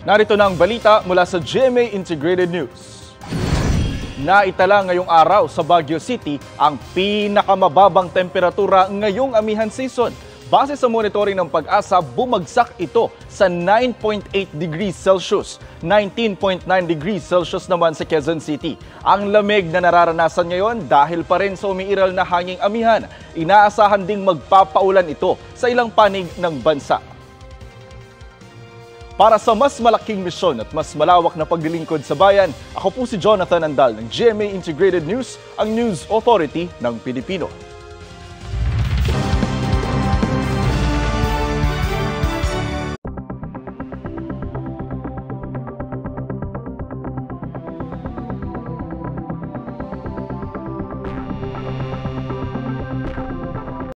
Narito na ang balita mula sa GMA Integrated News. Naitala ngayong araw sa Baguio City ang pinakamababang temperatura ngayong amihan season. Base sa monitoring ng Pag-asa, bumagsak ito sa 9.8 degrees Celsius, 19.9 degrees Celsius naman sa Quezon City. Ang lamig na nararanasan ngayon dahil pa rin sa umiiral na hanging amihan. Inaasahan ding magpapaulan ito sa ilang panig ng bansa. Para sa mas malaking misyon at mas malawak na paglilingkod sa bayan, ako po si Jonathan Andal ng GMA Integrated News, ang News Authority ng Pilipino.